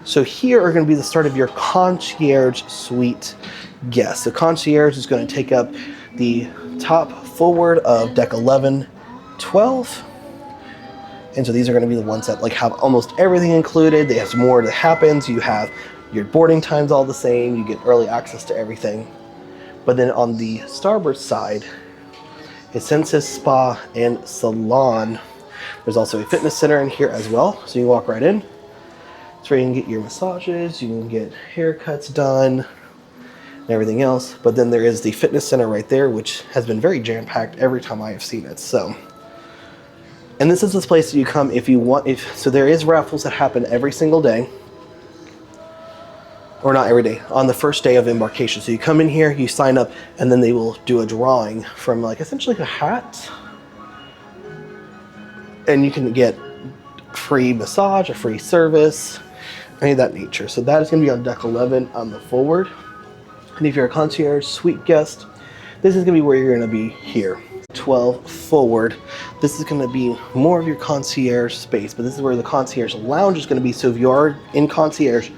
So here are going to be the start of your concierge suite guests. So concierge is going to take up the top forward of deck 11, 12. And so these are going to be the ones that like have almost everything included. They have more that happens. You have your boarding times all the same. You get early access to everything. But then on the starboard side, it says spa and salon. There's also a fitness center in here as well. So you walk right in. It's where you can get your massages. You can get haircuts done and everything else. But then there is the fitness center right there, which has been very jam-packed every time I have seen it. So. And this is this place that you come if you want. So there is raffles that happen every single day. Or not every day, on the first day of embarkation. So you come in here, you sign up, and then they will do a drawing from like essentially a hat. And you can get free massage, a free service, any of that nature. So that is going to be on deck 11 on the forward. And if you're a concierge suite guest, this is going to be where you're going to be here. 12 forward. This is going to be more of your concierge space, but this is where the concierge lounge is going to be. So if you are in concierge,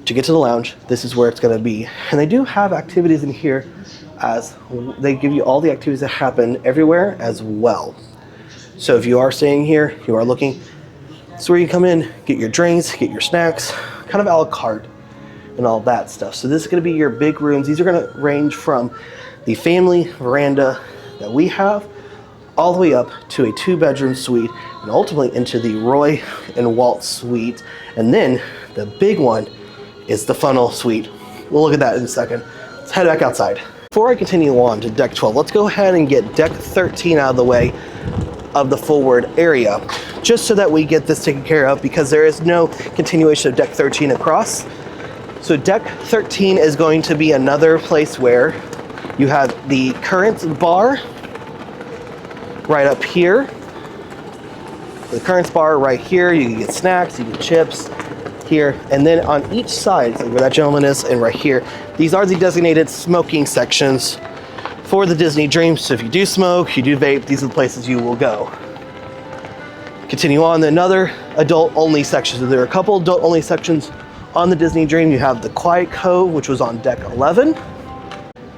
to get to the lounge, this is where it's going to be. And they do have activities in here, as they give you all the activities that happen everywhere as well. So if you are staying here, you are looking, it's where you come in, get your drinks, get your snacks, kind of a la carte and all that stuff. So this is going to be your big rooms. These are going to range from the family veranda that we have all the way up to a 2-bedroom suite, and ultimately into the Roy and Walt suite. And then the big one is the funnel suite. We'll look at that in a second. Let's head back outside. Before I continue on to deck 12, let's go ahead and get deck 13 out of the way of the forward area, just so that we get this taken care of, because there is no continuation of deck 13 across. So deck 13 is going to be another place where you have the Currents bar right up here. The Currents bar right here. You can get snacks, you can get chips here. And then on each side, like where that gentleman is and right here, these are the designated smoking sections for the Disney Dream. So if you do smoke, you do vape, these are the places you will go. Continue on to another adult-only section. So there are a couple adult-only sections on the Disney Dream. You have the Quiet Cove, which was on deck 11.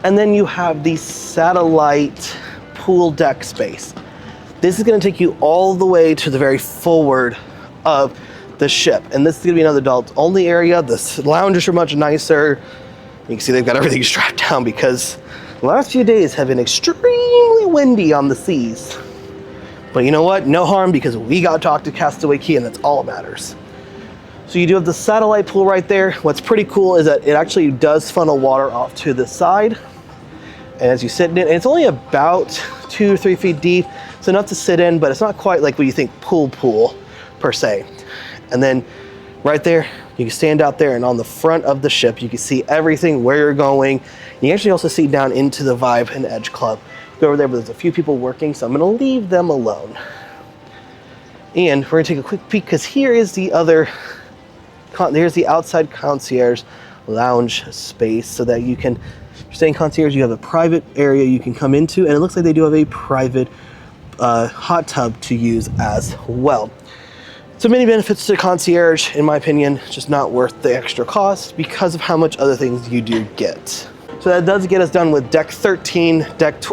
And then you have the satellite pool deck space. This is going to take you all the way to the very forward of the ship. And this is going to be another adult-only area. The lounges are much nicer. You can see they've got everything strapped down because the last few days have been extremely windy on the seas. But you know what? No harm, because we got to talk to Castaway Cay, and that's all that matters. So you do have the satellite pool right there. What's pretty cool is that it actually does funnel water off to the side. And as you sit in it, and it's only about 2 or 3 feet deep, so enough to sit in, but it's not quite like what you think pool, per se. And then right there, you can stand out there, and on the front of the ship, you can see everything, where you're going. You can actually also see down into the Vibe and Edge Club. Go over there, but there's a few people working, so I'm gonna leave them alone. And we're gonna take a quick peek, because here is the other, here's the outside concierge lounge space, so that you can, if you're staying concierge, you have a private area you can come into, and it looks like they do have a private hot tub to use as well. So many benefits to concierge, in my opinion, just not worth the extra cost because of how much other things you do get. So that does get us done with deck 13,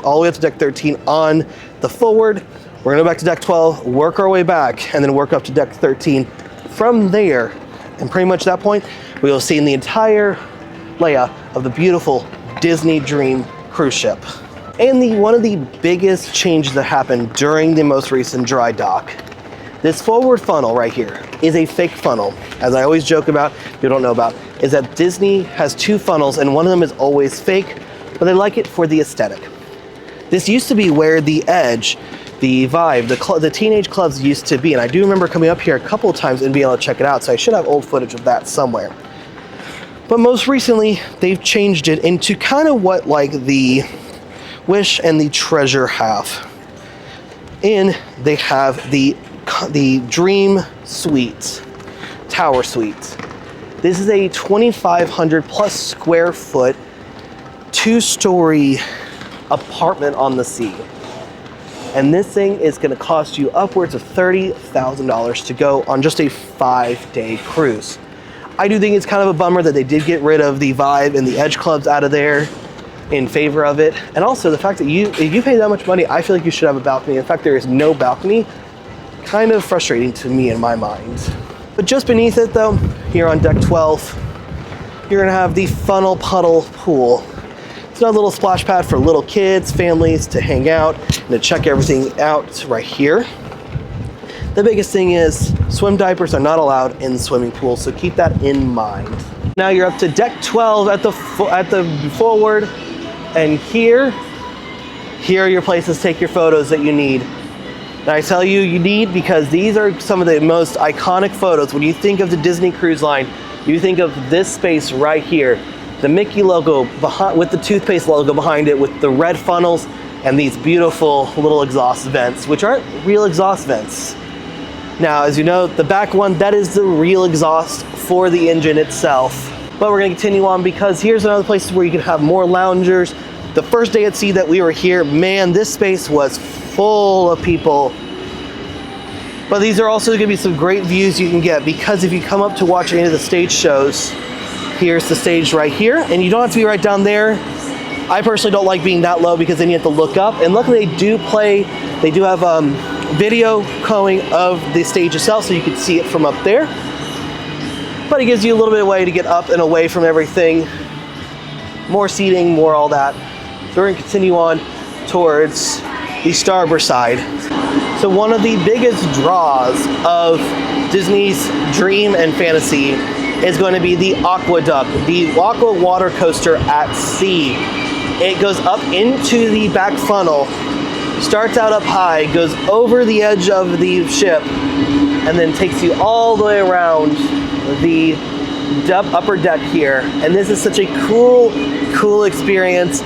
all the way up to deck 13 on the forward. We're gonna go back to deck 12, work our way back, and then work up to deck 13 from there. And pretty much at that point, we will see in the entire layout of the beautiful Disney Dream cruise ship. And one of the biggest changes that happened during the most recent dry dock, this forward funnel right here is a fake funnel. As I always joke about, if you don't know about, is that Disney has two funnels, and one of them is always fake, but they like it for the aesthetic. This used to be where the Edge, the Vibe, the teenage clubs used to be, and I do remember coming up here a couple of times and being able to check it out, so I should have old footage of that somewhere. But most recently, they've changed it into kind of what like the Wish and the Treasure have. And they have the Dream Suites, Tower Suites. This is a 2,500 plus square foot, 2-story apartment on the sea. And this thing is gonna cost you upwards of $30,000 to go on just a 5-day cruise. I do think it's kind of a bummer that they did get rid of the Vibe and the Edge clubs out of there in favor of it. And also the fact that if you pay that much money, I feel like you should have a balcony. In fact, there is no balcony. Kind of frustrating to me in my mind. But just beneath it though, here on deck 12, you're gonna have the funnel puddle pool. It's another little splash pad for little kids, families to hang out and to check everything out right here. The biggest thing is swim diapers are not allowed in the swimming pool, so keep that in mind. Now you're up to deck 12 at the forward, and here are your places to take your photos that you need. And I tell you, you need, because these are some of the most iconic photos. When you think of the Disney Cruise Line, you think of this space right here. The Mickey logo behind, with the toothpaste logo behind it, with the red funnels and these beautiful little exhaust vents, which aren't real exhaust vents. Now, as you know, the back one, that is the real exhaust for the engine itself. But we're gonna continue on, because here's another place where you can have more loungers. The first day at sea that we were here, man, this space was full of people. But these are also gonna be some great views you can get, because if you come up to watch any of the stage shows, here's the stage right here, and you don't have to be right down there. I personally don't like being that low, because then you have to look up, and luckily they do have video going of the stage itself, so you can see it from up there. But it gives you a little bit of way to get up and away from everything. More seating, more all that. So we're gonna continue on towards the starboard side. So one of the biggest draws of Disney's Dream and Fantasy is going to be the AquaDuck, the aqua water coaster at sea. It goes up into the back funnel, starts out up high, goes over the edge of the ship, and then takes you all the way around the upper deck here. And this is such a cool experience.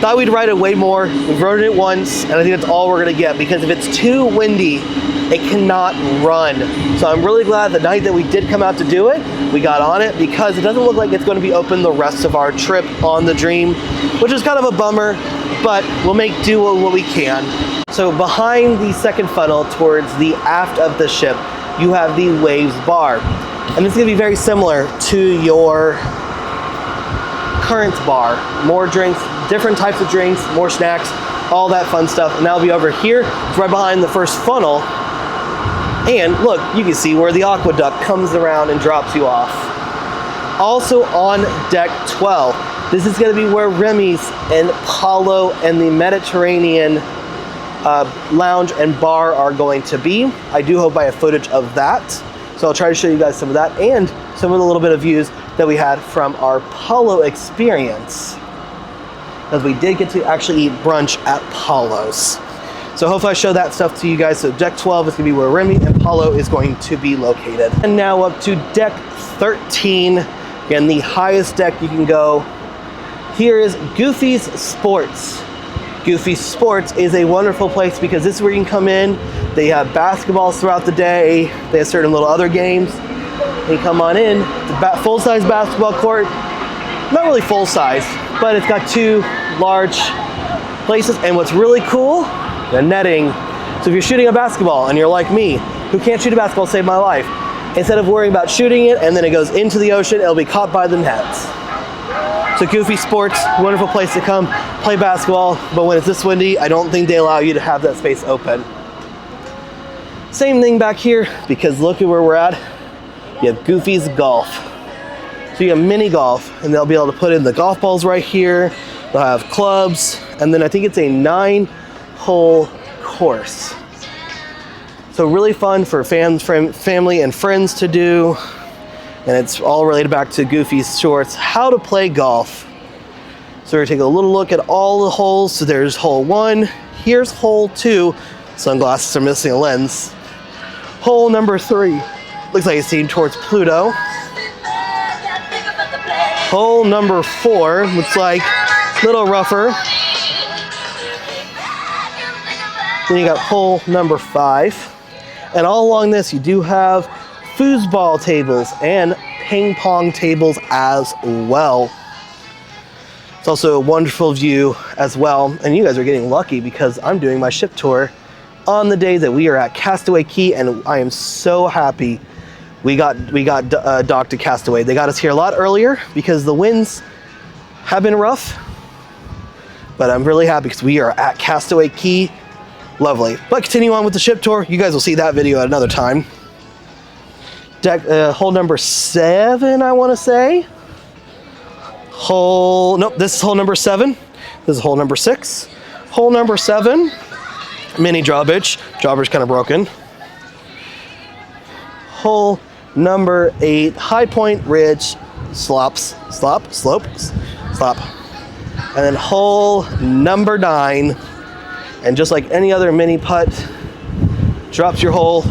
Thought we'd ride it way more. We've rode it once, and I think that's all we're gonna get, because if it's too windy, it cannot run. So I'm really glad the night that we did come out to do it, we got on it, because it doesn't look like it's gonna be open the rest of our trip on the Dream, which is kind of a bummer, but we'll make do with what we can. So behind the second funnel towards the aft of the ship, you have the Waves Bar. And it's gonna be very similar to your current bar. More drinks, different types of drinks, more snacks, all that fun stuff. And that'll be over here. It's right behind the first funnel. And look, you can see where the AquaDuck comes around and drops you off. Also on deck 12, this is gonna be where Remy's and Palo and the Mediterranean lounge and bar are going to be. I do hope I have footage of that. So I'll try to show you guys some of that and some of the little bit of views that we had from our Palo experience, as we did get to actually eat brunch at Palo's. So hopefully I show that stuff to you guys. So deck 12 is gonna be where Remy and Palo is going to be located. And now up to deck 13. Again, the highest deck you can go. Here is Goofy's Sports. Goofy's Sports is a wonderful place because this is where you can come in. They have basketballs throughout the day. They have certain little other games. And you come on in, it's a full-size basketball court. Not really full-size, but it's got 2 large places. And what's really cool, the netting. So if you're shooting a basketball and you're like me, who can't shoot a basketball, save my life, instead of worrying about shooting it and then it goes into the ocean, it'll be caught by the nets. So Goofy Sports, wonderful place to come play basketball, but when it's this windy, I don't think they allow you to have that space open. Same thing back here, because look at where we're at. You have Goofy's Golf. So you have mini golf, and they'll be able to put in the golf balls right here. They'll have clubs, and then I think it's a 9-hole course. So really fun for family and friends to do. And it's all related back to Goofy's shorts, how to play golf. So we're gonna take a little look at all the holes. So there's hole 1, here's hole 2. Sunglasses are missing a lens. Hole number 3, looks like it's aimed towards Pluto. Hole number 4, looks like a little rougher. Then you got hole number 5. And all along this, you do have foosball tables and ping pong tables as well. It's also a wonderful view as well. And you guys are getting lucky because I'm doing my ship tour on the day that we are at Castaway Cay, and I am so happy we got docked at Castaway. They got us here a lot earlier because the winds have been rough, but I'm really happy because we are at Castaway Cay. Lovely. But continue on with the ship tour. You guys will see that video at another time. Hole number 7, I want to say. Nope, this is hole number 7. This is hole number 6. Hole number 7, mini drawbridge. Drawbridge kind of broken. Hole number 8, high point ridge, slop. And then hole number 9, and just like any other mini putt, drops your ball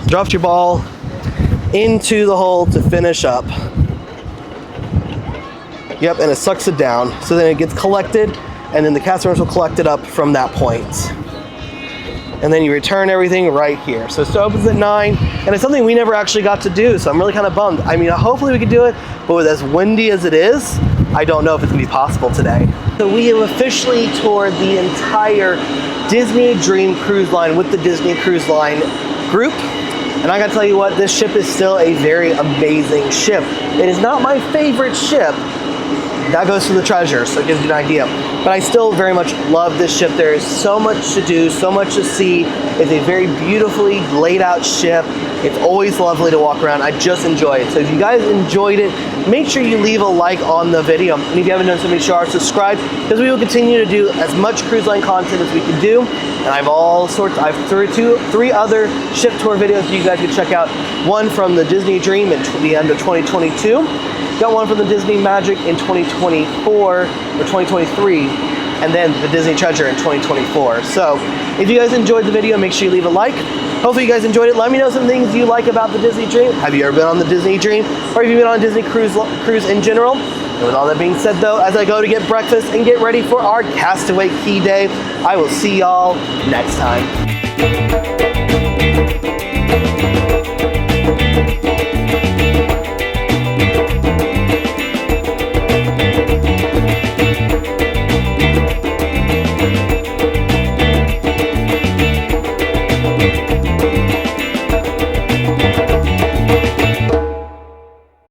into the hole to finish up. Yep, and it sucks it down. So then it gets collected, and then the customers will collect it up from that point. And then you return everything right here. So it opens at 9, and it's something we never actually got to do, so I'm really kind of bummed. I mean, hopefully we could do it, but with as windy as it is, I don't know if it's gonna be possible today. So we have officially toured the entire Disney Dream Cruise Line with the Disney Cruise Line group. And I gotta tell you what, this ship is still a very amazing ship. It is not my favorite ship. That goes to the treasure, so it gives you an idea. But I still very much love this ship. There is so much to do, so much to see. It's a very beautifully laid out ship. It's always lovely to walk around. I just enjoy it. So if you guys enjoyed it, make sure you leave a like on the video. And if you haven't done so, make sure to subscribe, because we will continue to do as much cruise line content as we can do. And I have three other ship tour videos you guys can check out. One from the Disney Dream at the end of 2022. Got one from the Disney Magic in 2024 or 2023, and then the Disney Treasure in 2024. So if you guys enjoyed the video, make sure you leave a like. Hopefully you guys enjoyed it. Let me know some things you like about the Disney Dream. Have you ever been on the Disney Dream, or have you been on a Disney cruise in general? And with all that being said though, as I go to get breakfast and get ready for our Castaway Cay Day, I will see y'all next time.